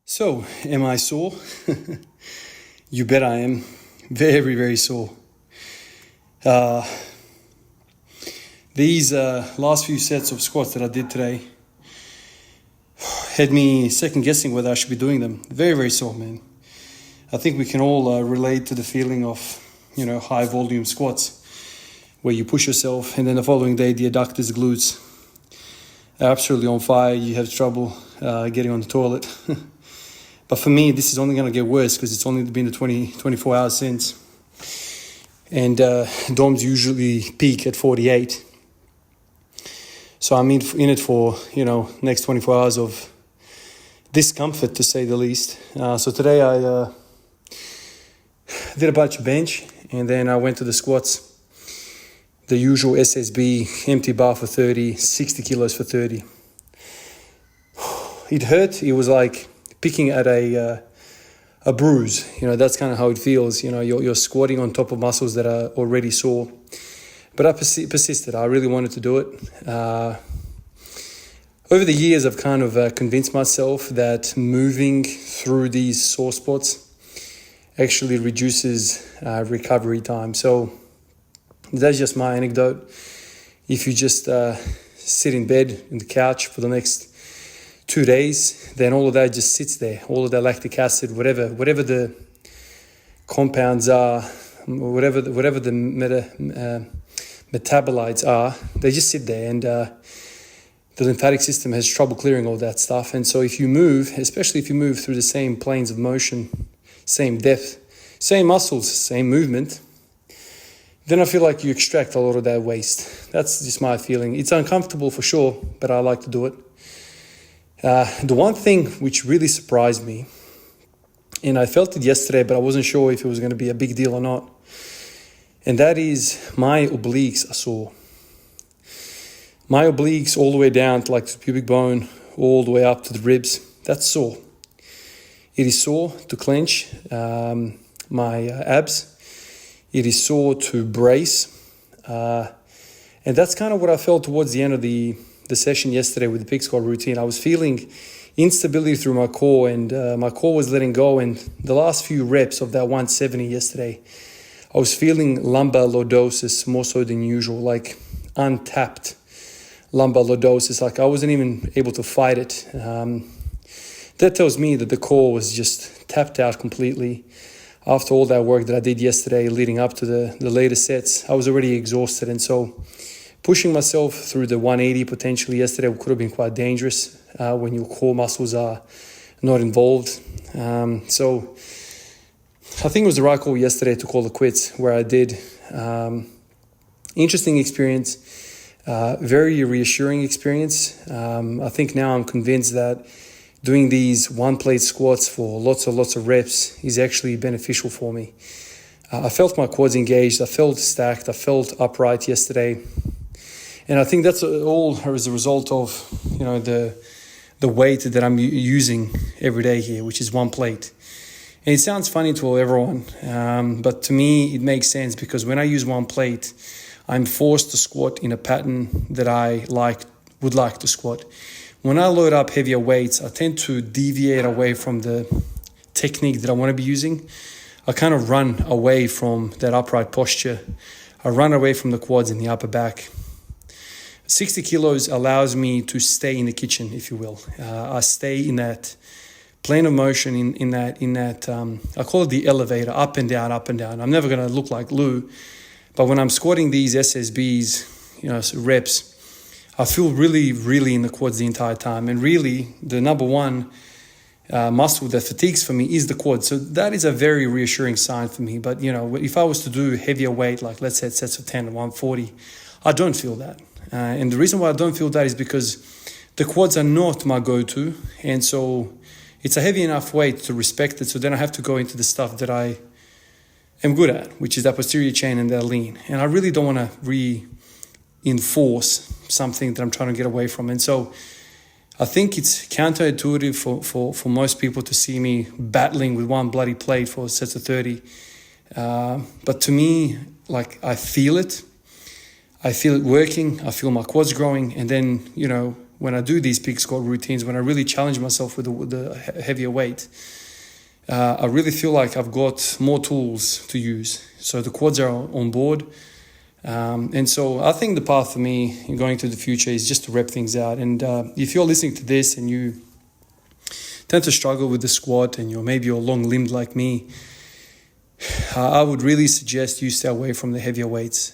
So, am I sore? You bet I am. Very, very sore. These last few sets of squats that I did today had me second guessing whether I should be doing them. Very, very sore, man. I think we can all relate to the feeling of, high volume squats where you push yourself and then the following day the adductors, glutes are absolutely on fire. You have trouble getting on the toilet. But for me, this is only going to get worse because it's only been the 24 hours since. And DOMs usually peak at 48. So I'm in it for, next 24 hours of discomfort, to say the least. So today I did a bunch of bench and then I went to the squats. The usual SSB, empty bar for 30, 60 kilos for 30. It hurt. It was like picking at a bruise. That's kind of how it feels. You're squatting on top of muscles that are already sore. But I persisted. I really wanted to do it. Over the years, I've kind of convinced myself that moving through these sore spots actually reduces recovery time. So that's just my anecdote. If you just sit in bed, in the couch for the next 2 days, then all of that just sits there. All of that lactic acid, whatever the compounds are, whatever the metabolites are, they just sit there, and the lymphatic system has trouble clearing all that stuff. And so if you move, especially if you move through the same planes of motion, same depth, same muscles, same movement, then I feel like you extract a lot of that waste. That's just my feeling. It's uncomfortable for sure, but I like to do it. The one thing which really surprised me, and I felt it yesterday, but I wasn't sure if it was going to be a big deal or not, and that is my obliques are sore. My obliques all the way down to like the pubic bone, all the way up to the ribs, that's sore. It is sore to clench my abs. It is sore to brace. And that's kind of what I felt towards the end of the session yesterday with the pig squat routine. I was feeling instability through my core, and my core was letting go. And the last few reps of that 170 yesterday, I was feeling lumbar lordosis more so than usual, like untapped lumbar lordosis. Like I wasn't even able to fight it. That tells me that the core was just tapped out completely. After all that work that I did yesterday leading up to the later sets, I was already exhausted. And so pushing myself through the 180 potentially yesterday could have been quite dangerous when your core muscles are not involved. So I think it was the right call yesterday to call it quits where I did. Interesting experience, very reassuring experience. I think now I'm convinced that doing these one-plate squats for lots of reps is actually beneficial for me. I felt my quads engaged. I felt stacked. I felt upright yesterday. And I think that's all as a result of, the weight that I'm using every day here, which is one plate. And it sounds funny to everyone, but to me it makes sense because when I use one plate, I'm forced to squat in a pattern that I would like to squat. When I load up heavier weights, I tend to deviate away from the technique that I want to be using. I kind of run away from that upright posture. I run away from the quads and the upper back. 60 kilos allows me to stay in the kitchen, if you will. I stay in that plane of motion, in that I call it the elevator, up and down, up and down. I'm never going to look like Lou, but when I'm squatting these SSBs, reps, I feel really, really in the quads the entire time. And really, the number one muscle that fatigues for me is the quad. So that is a very reassuring sign for me. But, if I was to do heavier weight, like let's say sets of 10 and 140, I don't feel that. And the reason why I don't feel that is because the quads are not my go-to. And so it's a heavy enough weight to respect it. So then I have to go into the stuff that I am good at, which is that posterior chain and that lean. And I really don't want to reinforce something that I'm trying to get away from. And so I think it's counterintuitive for most people to see me battling with one bloody plate for sets of 30. But to me, I feel it. I feel it working. I feel my quads growing. And then, when I do these pig squat routines, when I really challenge myself with the heavier weight, I really feel like I've got more tools to use. So the quads are on board. And so I think the path for me in going to the future is just to rep things out. And if you're listening to this and you tend to struggle with the squat and maybe you're long-limbed like me, I would really suggest you stay away from the heavier weights.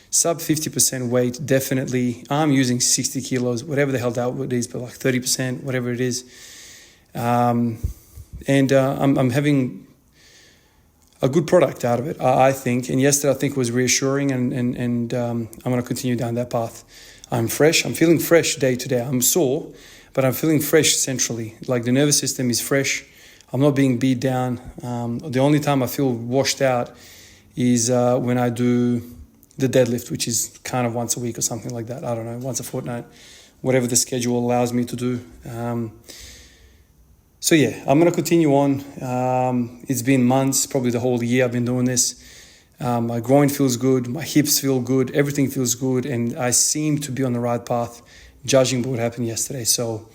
Sub 50% weight, definitely. I'm using 60 kilos, whatever the hell that is, but like 30%, whatever it is. I'm having a good product out of it, I think. And yesterday I think was reassuring, and I'm going to continue down that path. I'm fresh. I'm feeling fresh day to day. I'm sore, but I'm feeling fresh centrally. Like the nervous system is fresh. I'm not being beat down. The only time I feel washed out is when I do the deadlift, which is kind of once a week or something like that. I don't know, once a fortnight, whatever the schedule allows me to do. So yeah, I'm going to continue on. It's been months, probably the whole year I've been doing this. My groin feels good, my hips feel good, everything feels good, and I seem to be on the right path, judging by what happened yesterday. So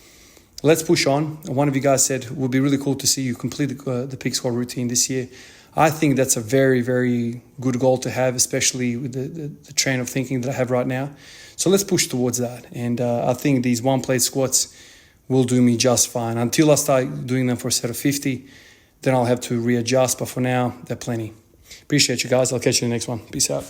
let's push on. One of you guys said it would be really cool to see you complete the pig squat routine this year. I think that's a very, very good goal to have, especially with the train of thinking that I have right now. So let's push towards that. And I think these one-plate squats will do me just fine. Until I start doing them for a set of 50, then I'll have to readjust. But for now, they're plenty. Appreciate you guys. I'll catch you in the next one. Peace out.